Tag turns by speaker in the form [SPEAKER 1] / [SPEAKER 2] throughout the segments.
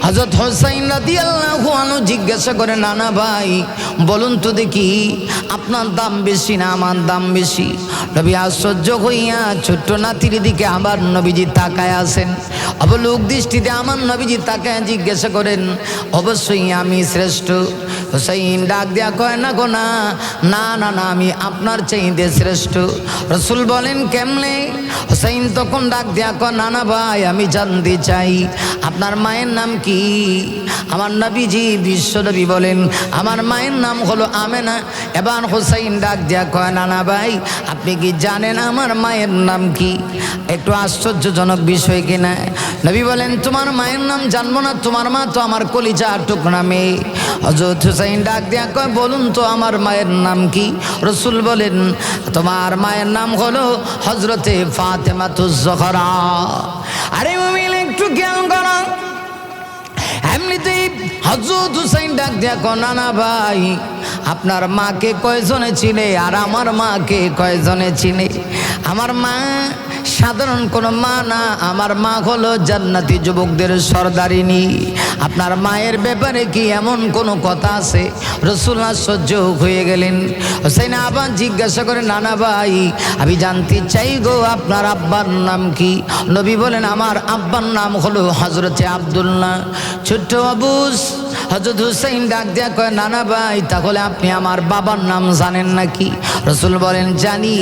[SPEAKER 1] হযরত হুসাইন রাদিয়াল্লাহু আনহু জিজ্ঞাসা করে, নানা ভাই বলুন তো দেখি, আপনার দাম বেশি না আমার দাম বেশি? নবী আশ্চর্য হইয়া ছোট্ট নাতির দিকে আবার নবীজি তাকায় আছেন। অবলোক দৃষ্টিতে আমার নবীজি তাকায় জিজ্ঞাসা করেন, অবশ্যই আমি শ্রেষ্ঠ। হুসাইন ডাক দেয়া কয়, না গো না, না না না, আমি আপনার চাইতে শ্রেষ্ঠ। রাসূল বলেন, কেমনে? হুসাইন তখন ডাক দেয়া কয়, নানা ভাই আমি জানতে চাই আপনার মায়ের নাম কি? আমার নবীজি বিশ্বনবী বলেন, আমার মায়ের নাম হলো আমেনা। এবার হুসাইন ডাক দেয়া কয়, নানা ভাই আপনি কি জানেন আমার মায়ের নাম কি? একটু আশ্চর্যজনক বিষয় কিনা? নবী বলেন, তোমার মায়ের নাম জানবো না? তোমার মা তো আমার কলিজার টুকরা মেয়ে। হযরত হুসাইন ডাক দেয়া কয়, বলুন তো আমার মায়ের নাম কি? রাসূল বলেন, তোমার মায়ের নাম হলো হযরতে ফাতেমাতুজ জোহরা। আরে মুমিন একটু খেয়াল করো, এমনিতেই হযরত হুসাইন ডাক দেয়া কয়, নানা ভাই আপনার মাকে কয়জনে চিনে আর আমার মাকে কয়জনে চিনে? আমার মা সাধারণ কোনো মা না, আমার মা হলো জান্নাতি যুবকদের সর্দারিনী। আপনার মায়ের ব্যাপারে কি এমন কোনো কথা আছে? রাসূল আশ্চর্য হয়ে গেলেন। হুসাইন আবার জিজ্ঞাসা করে, নানা ভাই আমি জানতে চাই গো আপনার আব্বার নাম কি? নবী বলেন, আমার আব্বার নাম হলো হযরতে আব্দুল্লাহ। ছোট্ট আবুস হযরত হুসাইন ডাক দেয়া কয়, নানা ভাই তাহলে আপনি আমার বাবার নাম জানেন নাকি? রাসূল বলেন, জানি।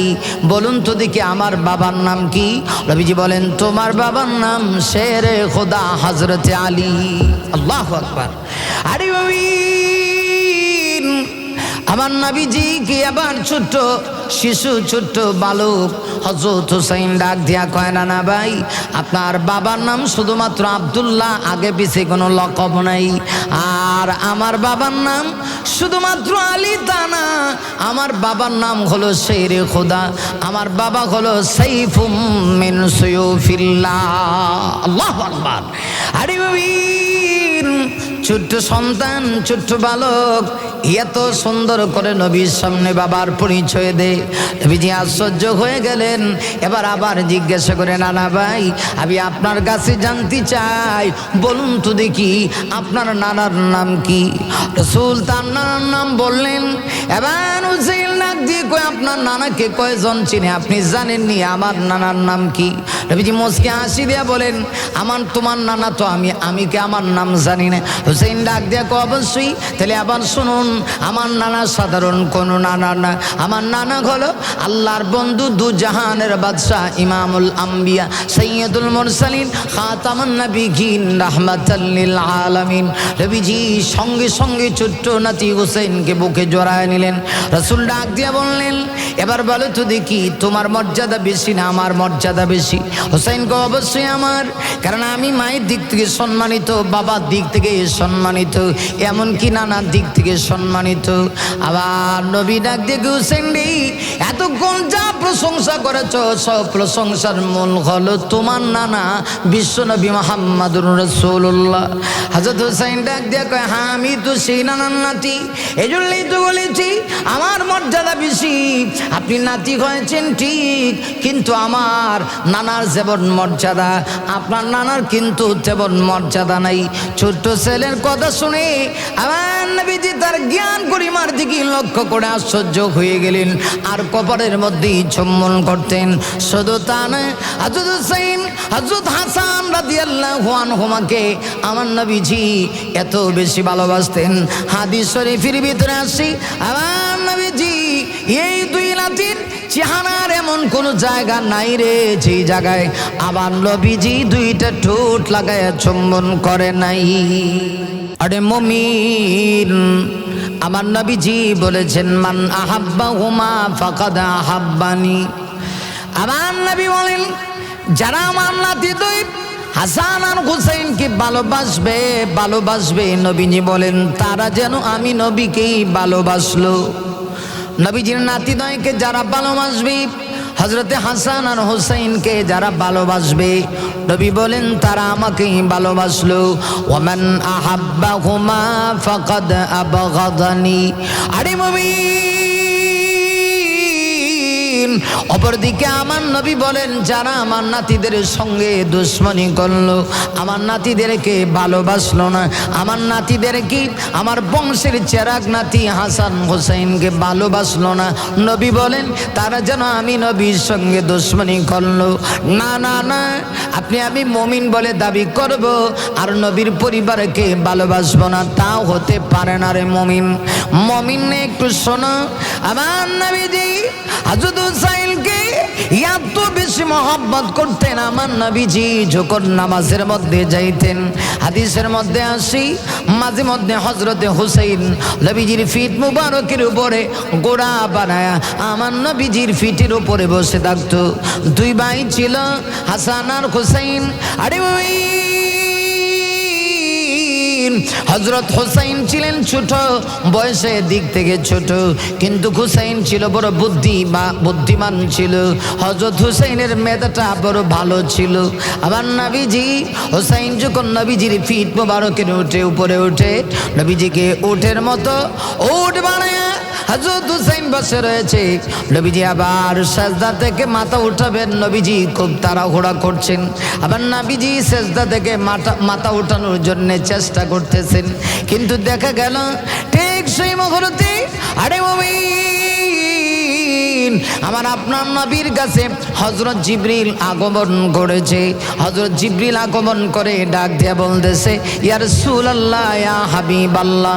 [SPEAKER 1] বলুন তো দেখি আমার বাবার নাম কি? নবীজি বলেন, তোমার বাবার নাম শেরে খোদা হযরতে আলী। আল্লাহু আকবার। আরে আমার নবীজি কি আবার ছোট্ট শিশু, ছোট্ট বালক হযরত হুসাইন ডাক দিয়া কয়, নানা ভাই আপনার বাবার নাম শুধুমাত্র আব্দুল্লাহ, আগে পিছে কোনো লকব নাই। আর আমার বাবার নাম শুধুমাত্র আলী তা না, আমার বাবার নাম হলো শেরে খোদা, আমার বাবা হলো সাইফুম মিন সুয়ুফিল্লাহ। আল্লাহু আকবার। আরে ছোট্ট সন্তান, ছোট্ট বালক এত সুন্দর করে নবীর সামনে বাবার পরিচয় দেয়। নবীজি আশ্চর্য হয়ে গেলেন। এবার আবার জিজ্ঞাসা করে, নানা ভাই আমি আপনার কাছে জানতে চাই, বলুন তো দেখি আপনার নানার নাম কি? রাসূল তার নানার নাম বললেন। এবার হুসাইন ডাক দিয়ে কয়, আপনার নানাকে কয়জন চিনে? আপনি জানেননি আমার নানার নাম কি? নবীজি মুস্কি হাসি দিয়া বলেন, তোমার নানা তো আমি কি আমার নাম জানি না? হুসাইন ডাক দিয়া কয়, অবশ্যই। তাহলে আবার শুনুন, আমার নানা সাধারণ কোনো নানা না, আমার নানা হলো আল্লাহর বন্ধু, দু জাহানের বাদশাহ, ইমামুল আম্বিয়া, সাইয়্যিদুল মুরসালিন, খাতামুন নবিয়্যিন, রাহমাতাল লিল আলামিন। নবীজি সঙ্গে সঙ্গে ছোট্ট নাতি হুসাইনকে বুকে জড়ায় নিলেন। রাসূল ডাক দিয়া বললেন, এবার বলো তো দেখি তোমার মর্যাদা বেশি না আমার মর্যাদা বেশি? হুসাইনকে, অবশ্যই আমার, কারণ আমি মায়ের দিক থেকে সম্মানিত, বাবার দিক থেকে সম্মানিত, এমনকি নানার দিক থেকে সম্মানিত। আবার নবী ডাক দিয়ে, হুসাইন রে এতক্ষণ যা প্রশংসা করেছ সব প্রশংসার মূল হলো তোমার নানা বিশ্বনবী মুহাম্মদুর রাসূলুল্লাহ। হযরত হুসাইন ডাক দিয়ে কয়, হ্যাঁ আমি তো সেই নানার নাতি, এজন্যই তো বলেছি আমার মর্যাদা বেশি। আপনি নাতি হয়েছেন ঠিক, কিন্তু আমার নানার যেমন মর্যাদা আপনার নানার কিন্তু তেমন মর্যাদা নাই। ছোট্ট ছেলের কথা শুনে আমার নবীজি তার জ্ঞান গরিমার দিকে লক্ষ্য করে আশ্চর্য হয়ে গেলেন, আর কপালের মধ্যেই চুম্বন করতেন। শুধু তা নয়, হযরত হুসাইন, হযরত হাসান রাদিয়াল্লাহু আনহুমাকে আমার নবীজি এত বেশি ভালোবাসতেন। হাদিস শরীফের ভিতরে আসি, আমার নবীজি এই দুই নাতির চেহারার এমন কোন জায়গা নাই রে যেই জায়গায় আবার নবীজি দুইটা ঠোঁট লাগায় চুম্বন করে নাই। আরে মুমিন, আমার নবীজি বলেছেন, মান আহাব্বাহুমা ফাকাদ আহাব্বানি। আমার নবী বলেন, যারা আমার নাতি দুই হাসান আর হুসাইনকে ভালোবাসবে, নবীজি বলেন তারা যেন আমি নবীকেই ভালোবাসলো। নবীজির নাতিদ্বয়কে যারা ভালোবাসবে, হযরতে হাসান আর হুসাইনকে যারা ভালোবাসবে, নবী বলেন তারা আমাকেই ভালোবাসলো। ওয়ামান আহাব্বাহুমা ফাকাদ আবগাদানি। আরে মুমিন, অপরদিকে আমার নবী বলেন, যারা আমার নাতিদের সঙ্গে দুশ্মনী করলো, আমার নাতিদেরকে ভালোবাসলো না, আমার নাতিদেরকে, আমার বংশের চেরাগ নাতি হাসান হোসেনকে ভালোবাসলো না, নবী বলেন তারা যেন আমি নবীর সঙ্গে দুশ্মনী করলো। না না না, আপনি আমি মুমিন বলে দাবি করব আর নবীর পরিবারকে ভালোবাসবো না, তাও হতে পারে না রে মুমিন। মুমিন একটু শোনো, আমার নবীজি হযরত হুসাইনকে এত বেশি মহব্বত করতেন। আমার নবীজি যখন নামাজের মধ্যে যাইতেন, হাদিসের মধ্যে আসি, মাঝে মধ্যে হযরতে হুসাইন নবীজির ফিট মুবারকের উপরে গোড়া বানায়া আমার নবীজির ফিটের উপরে বসে থাকতো। দুই ভাই ছিল, হাসান আর হুসাইন। আরে ওই হযরত হুসাইন ছিলেন ছোট, বয়সের দিক থেকে ছোট, কিন্তু হুসাইন ছিল বড় বুদ্ধিমান ছিল। হযরত হুসাইনের মেধাটা বড় ভালো ছিল। আবার নবীজি হুসাইন যখন নবীজির ফিট মোবারকের উপরে উঠে নবীজিকে উটের মতো উট বানায় হযরত হুসাইন বসে রয়েছে, নবীজি আবার সেজদা থেকে মাথা উঠাবেন, নবীজি খুব তাড়াহুড়া করছেন। আবার নবীজি সেজদা থেকে মাথা উঠানোর জন্য চেষ্টা করতেছেন, কিন্তু দেখা গেল ঠিক সেই মুহূর্তে আরে মুমিন, আমার আপনার নবীর কাছে হযরত জিবরিল আগমন করেছে। হযরত জিবরিল আগমন করে ডাক দিয়ে বলতেছে, ইয়া রাসূলুল্লাহ, ইয়া হাবিবাল্লাহ।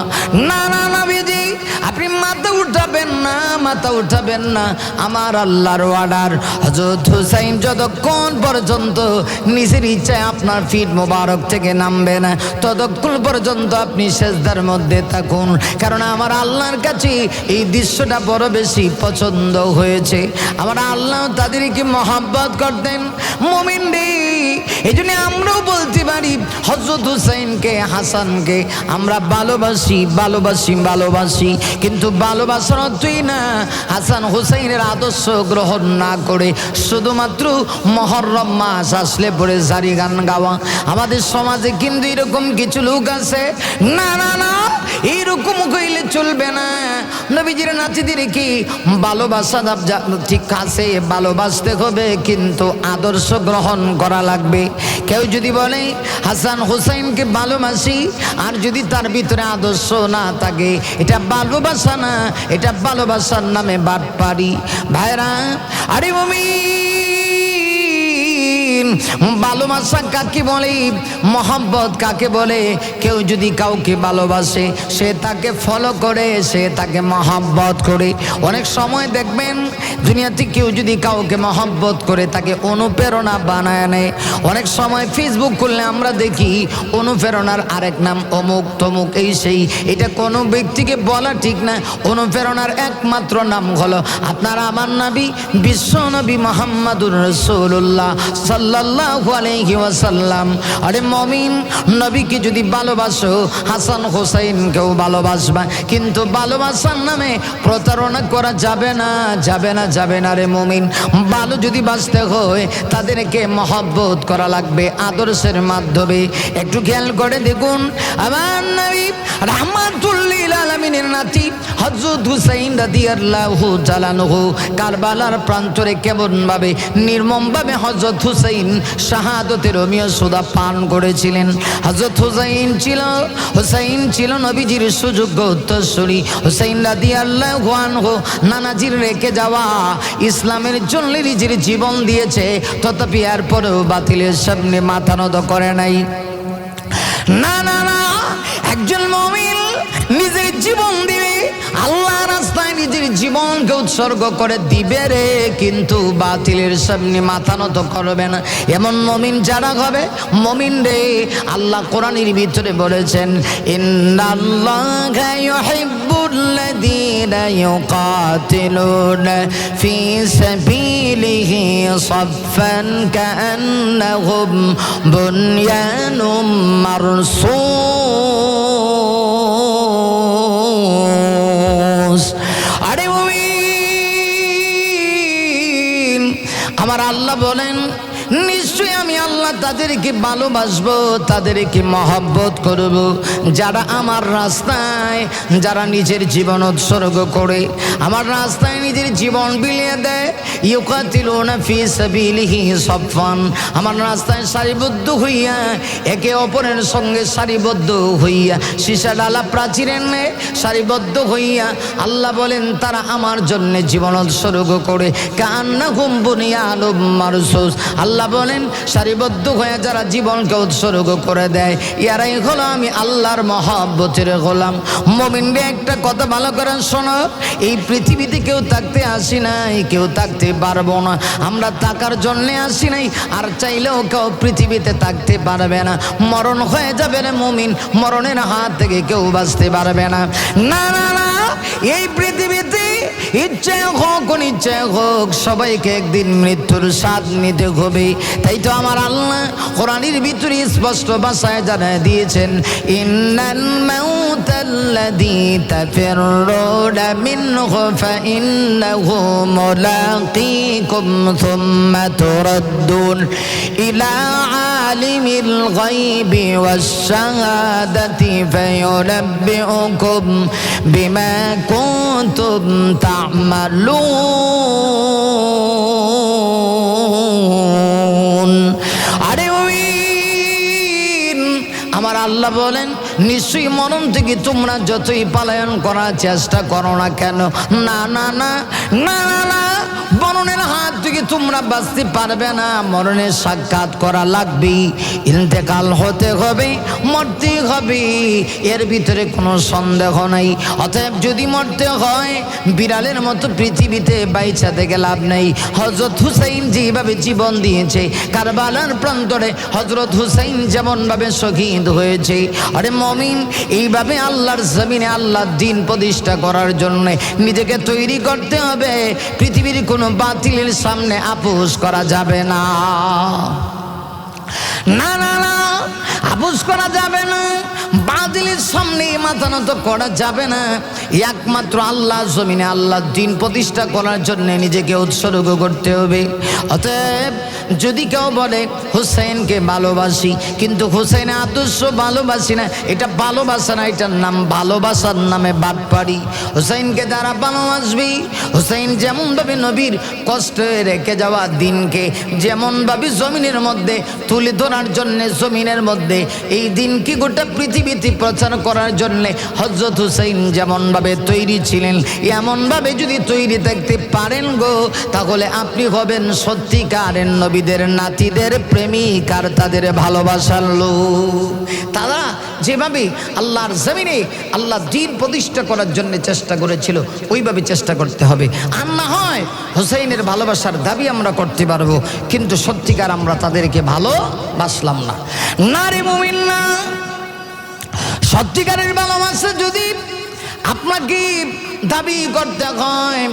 [SPEAKER 1] না না নবীজি, আপনি মাথা উঠাবেন না, মাথা উঠাবেন না, আমার আল্লাহর অর্ডার। হযরত হুসাইন যতক্ষণ পর্যন্ত নিজের ইচ্ছায় আপনার ফিট মোবারক থেকে নামবে না, ততক্ষণ পর্যন্ত আপনি সেজদার মধ্যে থাকুন, কারণ আমার আল্লাহর কাছে এই দৃশ্যটা বড় বেশি পছন্দ হয়েছে। আমার আল্লাহ তাদেরকে মহব্বত করতেন। মুমিন রে, এই জন্য আমরাও বলতে পারি হযরত হুসাইনকে, হাসানকে আমরা ভালোবাসি ভালোবাসি ভালোবাসি, কিন্তু ভালোবাসার অর্থই না হাসান হুসাইনের আদর্শ গ্রহণ না করে শুধুমাত্র মুহররম মাস আসলে পরে জারি গান গাওয়া। আমাদের সমাজে কিন্তু এরকম কিছু লোক আছে, না না না, এইরকম কইলে চলবে না। নবীজির নাতিদের কি ভালোবাসা ঠিক আছে, ভালোবাসতে হবে, কিন্তু আদর্শ গ্রহণ করা লাগবে। কেউ যদি বলে হাসান হুসাইনকে ভালোবাসি আর যদি তার ভিতরে আদর্শ না থাকে, এটা ভালোবাসা না, এটা ভালোবাসার নামে বাটপারি। ভাইরা, আরে মুমিন, ভালোবাসা কাকে বলে, মহব্বত কাকে বলে? কেউ যদি কাউকে ভালোবাসে, সে তাকে ফলো করে, সে তাকে মহব্বত করে। অনেক সময় দেখবেন দুনিয়াতে কেউ যদি কাউকে মহব্বত করে তাকে অনুপ্রেরণা বানায় নেয়। অনেক সময় ফেসবুক করলে আমরা দেখি অনুপ্রেরণার আরেক নাম অমুক তমুক এই সেই। এটা কোনো ব্যক্তিকে বলা ঠিক না। অনুপ্রেরণার একমাত্র নাম হলো আপনার আমার নবী, বিশ্ব নবী মুহাম্মদুর রাসূলুল্লাহ সাল্লাল্লাহু আলাইহি ওয়াসাল্লাম। আরে মুমিন, নবীকে যদি ভালোবাসো, হাসান হোসেনকেও ভালোবাসবা, কিন্তু ভালোবাসার নামে প্রতারণা করা যাবে না, যাবে না, যাবে না রে মুমিন। ভালো যদি বাঁচতে হয় তাদেরকে মহব্বত করা লাগবে আদর্শের মাধ্যমে। একটু খেয়াল করে দেখুন, আমার নবী রাহমাতুল লিল আলামিনের নাতি হযরত হুসাইন রাদিয়াল্লাহু তাআলা আনহু কারবালার প্রান্তরে কেমন ভাবে নির্মম ভাবে হযরত হুসাইন শাহাদতের রমিয় সুদা পান করেছিলেন। হযরত হুসাইন ছিল নবীজির সুযোগ্য উত্তরসূরি। হুসাইন রাদিয়াল্লাহু আনহু নানাজির রেখে যাওয়া ইসলামের জন্য নিজের জীবন দিয়েছে, তথাপি এরপরেও বাতিলের সামনে মাথা নত করে নাই। না না না, একজন মুমিন নিজের জীবন দিবে, আল্লাহ রাস্তায় নিজের জীবনকে উৎসর্গ করে দিবে রে, কিন্তু বাতিলের সামনে মাথা নত করবে না। এমন মুমিন যারা হবে, মুমিন রে, আল্লাহ কোরআনের ভিতরে বলেছেন, ইন্নাল্লাহা ইউহিব্বুল্লাযীনা ইউকাতিলুনা ফি সাবিলিহি সাফফান কাআন্নাহুম বুনয়ানুম মারসুস। আরে মুমিন, আমার আল্লাহ বলেন, নিশ্চয় নিশ্চয়ই আমি আল্লাহ তাদেরকে ভালোবাসবো, তাদেরকে মহব্বত করব যারা আমার রাস্তায়, যারা নিজের জীবন উৎসর্গ করে আমার রাস্তায় নিজের জীবন বিলিয়ে দেয়। ইউকাতিলুনা ফি সাবিলিহি সাফফান, আমার রাস্তায় সারিবদ্ধ হইয়া, একে অপরের সঙ্গে সারিবদ্ধ হইয়া, সীসা ডালা প্রাচীরের ন্যায় সারিবদ্ধ হইয়া আল্লাহ বলেন তারা আমার জন্য জীবন উৎসর্গ করে। কান্নাহুম বুনিয়ানুম মারসুস, আল্লাহ বলেন সারিবদ্ধ হয়ে যারা জীবনকে উৎসর্গ করে দেয় ইয়ারাই হলো আমি আল্লাহর মহব্বতের গোলাম। মুমিনরা একটা কথা ভালো করে শোনো, এই পৃথিবীতে কেউ থাকতে আসি নাই, কেউ থাকতে পারবো না। আমরা থাকার জন্যে আসি নাই, আর চাইলেও কেউ পৃথিবীতে থাকতে পারবে না। মরণ হয়ে যাবে রে মুমিন, মরণের হাত থেকে কেউ বাঁচতে পারবে না। না না না, এই পৃথিবীতে ইচ্ছে হোক অনিচ্ছে হোক সবাইকে একদিন মৃত্যুর স্বাদ নিতে হবে। তাই তো আমার আল্লাহ কোরআনের ভিতরে স্পষ্ট ভাষায় জানায় দিয়েছেন, ইন্নাল মাউতাল্লাযী তাফিররুনা মিনহু ফাইন্নাহু মুলাকীকুম সুম্মা তুরাদ্দুন ইলা আলিমিল গায়বি ওয়াশ-শাহাদাতি ফায়ুনাব্বিউকুম বিমা কুনতুম তা'মালুন। আরে আমার আল্লাহ বলেন নিশ্চয়ই মরণ থেকে তোমরা যতই পলায়ন করার চেষ্টা করো না কেন, না না না না না, মরণের হাত থেকে তোমরা বাঁচতে পারবে না। মরণের সাক্ষাৎ করা লাগবে, ইন্তেকাল হতে হবে, মরতে হবে, এর ভিতরে কোনো সন্দেহ নাই। অতএব যদি মরতে হয় বিড়ালের মতো পৃথিবীতে বাইচা থেকে লাভ নেই। হযরত হুসাইন যেভাবে জীবন দিয়েছে কারবালার প্রান্তরে, হযরত হুসাইন যেমনভাবে শহীদ হয়েছে, আরে মুমিন এইভাবে আল্লাহর জমিনে আল্লাহর দ্বীন প্রতিষ্ঠা করার জন্য নিজেকে তৈরি করতে হবে। পৃথিবীর কোনো বাতিলের সামনে আপোষ করা যাবে না, না না না, আপোষ করা যাবে না। বাতিলের সামনে মাথা নত করা যাবে না। একমাত্র আল্লাহ জমিনে আল্লাহ দ্বীন প্রতিষ্ঠা করার জন্য নিজেকে উৎসর্গ করতে হবে। অতএব যদি কেউ বলে হুসাইনকে ভালোবাসি কিন্তু হুসাইনের আদর্শ ভালোবাসি না, এটা ভালোবাসা না, এটার নাম ভালোবাসার নামে বাটপাড়ি। হুসাইনকে যারা ভালোবাসবি, হুসাইন যেমনভাবে নবীর কষ্টে রেখে যাওয়া দিনকে যেমনভাবে জমিনের মধ্যে তুলে ধরার জন্যে, জমিনের মধ্যে এই দিনকে গোটা পৃথিবীতে প্রচার করার জন্যে হযরত হুসাইন যেমনভাবে তৈরি ছিলেন, এমনভাবে যদি তৈরি থাকতে পারেন গো, তাহলে আপনি হবেন সত্যিকারের নবীদের নাতিদের প্রেমিক আর তাদের ভালোবাসার লোক। তারা যেভাবে আল্লাহর জমিনে আল্লাহ দ্বীন প্রতিষ্ঠা করার জন্য চেষ্টা করেছিল ওইভাবে চেষ্টা করতে হবে। আর না হয় হুসাইনের ভালোবাসার দাবি আমরা করতে পারবো, কিন্তু সত্যিকার আমরা তাদেরকে ভালোবাসলাম না। না রে মুমিন না, সত্যিকারের ভালোবাসা যদি আপনাকে দাবি করতে হয়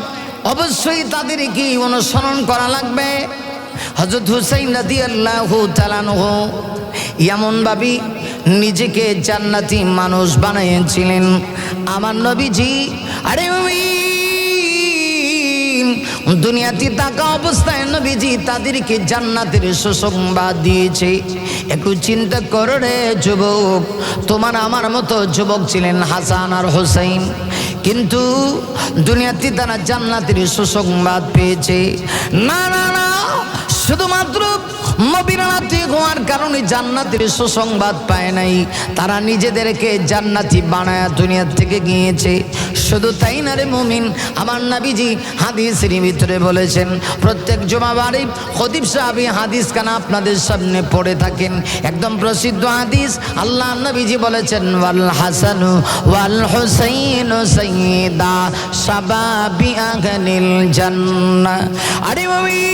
[SPEAKER 1] অবশ্যই তাদেরকে অনুসরণ করা লাগবে। হযরত হুসাইন রাদিয়াল্লাহু তাআলা আনহু এমনভাবে নিজেকে জান্নাতি মানুষ বানিয়েছিলেন আমার নবীজি। আরে দুনিয়াতে থাকা অবস্থায় নবীজি তাদেরকে জান্নাতের সুসংবাদ দিয়েছে। একটু চিন্তা করো রে যুবক, তোমার আমার মতো যুবক ছিলেন হাসান আর হুসাইন, কিন্তু দুনিয়াতে তারা জান্নাতের সুসংবাদ পেয়েছে। না না না, শুধুমাত্র নবীর নাতি হওয়ার কারণে জান্নাতের সুসংবাদ পায় নাই, তারা নিজেদেরকে জান্নাতি বানায়া দুনিয়া থেকে গিয়েছে। শুধু তাই না রে মুমিন, আমার নবীজি হাদিসের ভিতরে বলেছেন, প্রত্যেক জুমাবারে খতিব সাহেব হাদিস কানা আপনাদের সামনে পড়ে থাকেন, একদম প্রসিদ্ধ হাদিস। আল্লাহ নবীজি বলেছেন, ওয়াল হাসানু ওয়াল হুসাইনু সাইয়্যিদা শাবাবি আহলিল জান্নাহ। আরে মুমিন,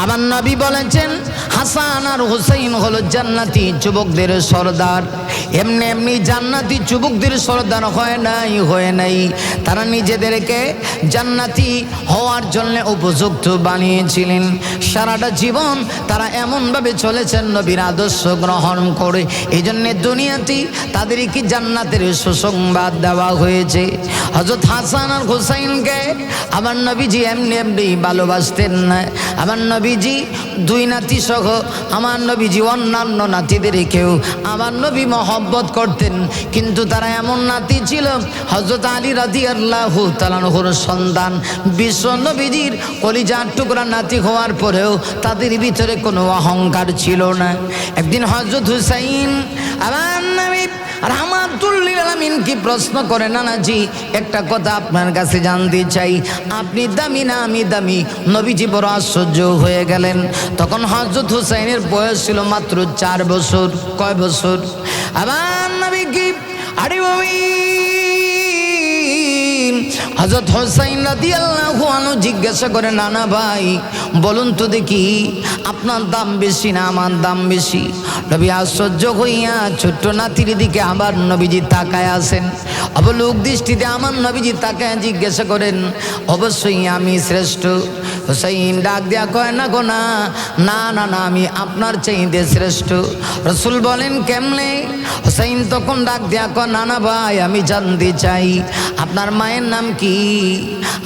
[SPEAKER 1] আমার নবী বলেছেন হাসান আর হুসাইন হলো জান্নাতি যুবকদের সরদার। এমনি এমনি জান্নাতি যুবকদের সরদার হয় নাই, তারা নিজেদেরকে জান্নাতি হওয়ার জন্য উপযুক্ত বানিয়েছিলেন। সারাটা জীবন তারা এমনভাবে চলেছেন নবীর আদর্শ গ্রহণ করে, এই জন্যে দুনিয়াতে তাদেরকে জান্নাতের সুসংবাদ দেওয়া হয়েছে। হযরত হাসান আর হুসাইনকে আমার নবীজি এমনি এমনি ভালোবাসতেন না। আমার নবীজি দুই নাতি সহ আমার নবীজি অন্যান্য নাতিদেরকেও আমার নবী মহব্বত করতেন, কিন্তু তারা এমন নাতি ছিল হযরত আলী রাদিয়াল্লাহু তাআলা আনহুর সন্তান, বিশ্ব নবীজির কলিজার টুকরা নাতি হওয়ার পরেও তাদের ভিতরে কোনো অহংকার ছিল না। একদিন হযরত হুসাইন আমার নবী রাহমাতুল লিল আলামিন কি প্রশ্ন করে, নানাজি একটা কথা আপনার কাছে জানতে চাই, আপনি দামি না আমি দামি? নবীজি বড় আশ্চর্য হয়ে গেলেন। তখন হযরত হুসাইনের বয়স ছিল মাত্র 4 বছর। কয় বছর? আমার নবী কি আরে হযরত হুসাইন রাদিয়াল্লাহু আনহু জিজ্ঞাসা করে, নানা ভাই বলুন তো দেখি আপনার দাম বেশি না আমার দাম বেশি? নবী আশ্চর্য হইয়া ছোট্ট নাতির দিকে আবার নবীজি তাকায় আসেন। অবলোক দৃষ্টিতে আমার নবীজি তাকায় জিজ্ঞাসা করেন, অবশ্যই আমি শ্রেষ্ঠ। হুসাইন ডাক দেয়া কয়, না গো না, না না না, আমি আপনার চাইতে শ্রেষ্ঠ। রাসূল বলেন কেমনে? হুসাইন তখন ডাক দেয়া কয়, নানা ভাই আমি জানতে চাই আপনার মায়ের নাম কি?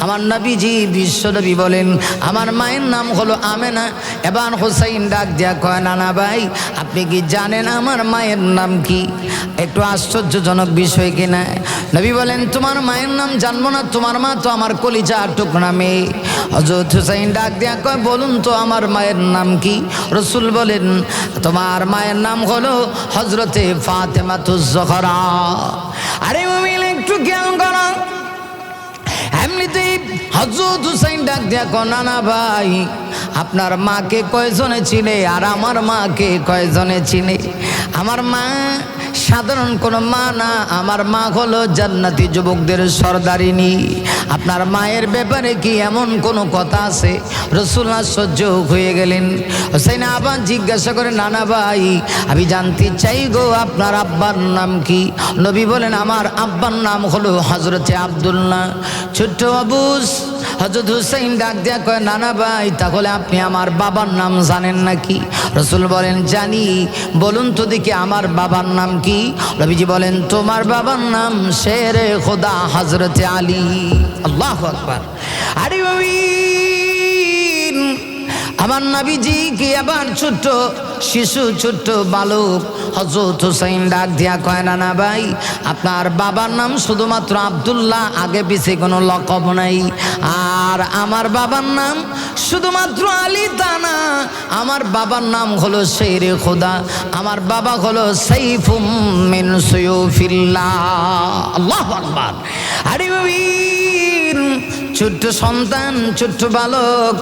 [SPEAKER 1] আমার নবীজি বিশ্বনবী বলেন আমার মায়ের নাম হলো আমেনা। এবার হুসাইন ডাক দেয়া কয়, নানা ভাই আপনি কি জানেন আমার মায়ের নাম কি? একটু আশ্চর্যজনক বিষয় কিনা? নবী বলেন তোমার মায়ের নাম জানবো না? তোমার মা তো আমার কলিজার টুকরা মেয়ে। হযরত হুসাইন ডাক দেয়া কয়, বলুন তো আমার মায়ের নাম কি? রাসূল বলেন তোমার মায়ের নাম হলো হযরতে ফাতেমাতুজ জোহরা। আরে মুমিন একটু খেয়াল করো, এমনিতেই হযরত হুসাইন ডাক দেয়া কয়, নানা ভাই আপনার মাকে কয়জনে চিনে আর আমার মাকে কয়জনে চিনে? আমার মা সাধারণ কোনো মা না, আমার মা হলো জান্নাতি যুবকদের সরদারিনী। আপনার মায়ের ব্যাপারে কি এমন কোনো কথা আছে? রাসূল আশ্চর্য হয়ে গেলেন। হুসাইন আবার জিজ্ঞাসা করে, নানা ভাই আমি জানতে চাই গো আপনার আব্বার নাম কি? নবী বলেন আমার আব্বার নাম হলো হযরতে আব্দুল্লাহ। ছোট্ট আবুস হযরত হুসাইন ডাক দেয়া কয়, নানা ভাই তাহলে আপনি আমার বাবার নাম জানেন নাকি? রাসূল বলেন জানি। বলুন তো দেখি আমার বাবার নাম কি? নবীজি বলেন তোমার বাবার নাম শেরে খোদা হযরতে আলী। আল্লাহু আকবার। আরে আমার নবীজি কি আবার ছোট্ট শিশু ছোট্ট বালক হযরত হুসাইন ডাক দিয়া কয়, নানা ভাই আপনার বাবার নাম শুধুমাত্র আব্দুল্লাহ, আগে পিছে কোনো লকব নাই। আর আমার বাবার নাম শুধুমাত্র আলী তা না, আমার বাবার নাম হলো শেরে খোদা, আমার বাবা হলো সাইফুম মিন সুয়ুফিল্লাহ। আল্লাহু আকবার। আরে ছোট্ট সন্তান ছোট্ট বালক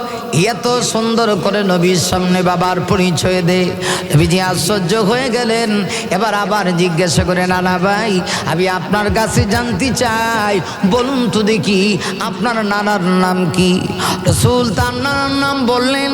[SPEAKER 1] এত সুন্দর করে নবীর সামনে বাবার পরিচয় দেয়। নবীজি আশ্চর্য হয়ে গেলেন। এবার আবার জিজ্ঞাসা করে, নানা ভাই আমি আপনার কাছে জানতে চাই বলুন তো দেখি আপনার নানার নাম কি? রাসূল তার নানার নাম বললেন।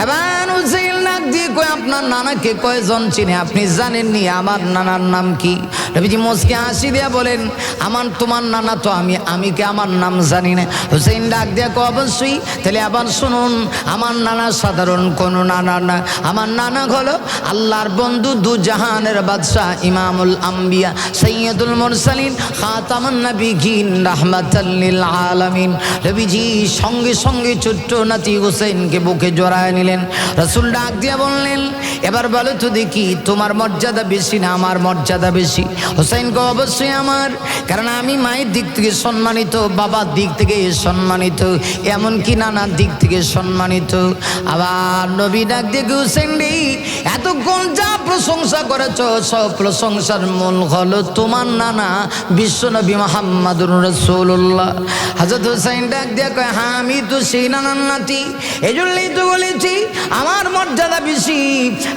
[SPEAKER 1] এবার হুসাইন ডাক দিয়ে কয়, আপনার নানাকে কয়জন চিনে? আপনি জানেননি আমার নানার নাম কি? নবীজি মুস্কি হাসি দিয়া বলেন, আমার তোমার নানা তো আমি কি আমার নাম জানি না? হুসাইন ডাক দিয়া কয়, অবশ্যই। তাহলে আবার শুনুন, আমার নানা সাধারণ কোনো নানা না, আমার নানা হলো আল্লাহর বন্ধু দু জাহানের বাদশাহ ইমামুল আম্বিয়া সৈয়দুল মুরসালিন খাতামুন নবিয়্যিন রাহমাতাল লিল আলামিন। নবীজি সঙ্গে সঙ্গে ছোট্ট নাতি হুসাইনকে বুকে জড়ায় নিলেন। রাসূল ডাক দিয়া বললেন, এবার বলো তো দেখি তোমার মর্যাদা বেশি না আমার মর্যাদা বেশি? হুসাইনকে অবশ্যই আমার, কারণ আমি মায়ের দিক থেকে সম্মানিত, বাবার দিক থেকে সম্মানিত, এমনকি নানার দিক থেকে সম্মানিত। আবার নবী ডাক দিয়ে হুসাইন রে এতক্ষণ যা প্রশংসা করেছ সব প্রশংসার মূল হলো তোমার নানা বিশ্বনবী মুহাম্মদুর রাসূলুল্লাহ। হযরত হুসাইন ডাক দিয়ে কয়, হ্যাঁ আমি তো সেই নানার নাতি, এই জন্যই তো বলেছি আমার মর্যাদা বেশি।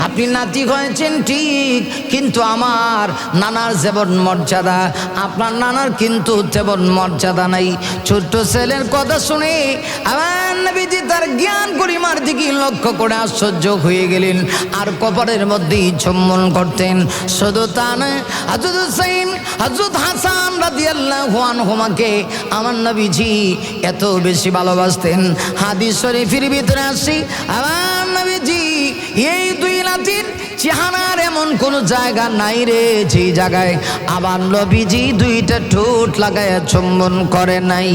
[SPEAKER 1] আপনি নাতি হয়েছেন ঠিক, কিন্তু আমার নানার যেমন মর্যাদা আপনার নানার কিন্তু তেমন মর্যাদা নাই। ছোট্ট ছেলের কথা শুনে আমার নবীজি তার জ্ঞান গরিমার দিকে লক্ষ্য করে আশ্চর্য হয়ে গেলেন, আর কপালের মধ্যেই চুম্বন করতেন। শুধু তা নয়, হযরত হুসাইন, হযরত হাসান রাদিয়াল্লাহু আনহুমাকে আমার নবীজি এত বেশি ভালোবাসতেন। হাদিস শরীফের ভিতরে আসি, আমার নবীজি এই দুই নাতির চেহারার এমন কোন জায়গা নাই রে যে জায়গায় আবার নবীজি দুইটা ঠোঁট লাগায় চুম্বন করে নাই।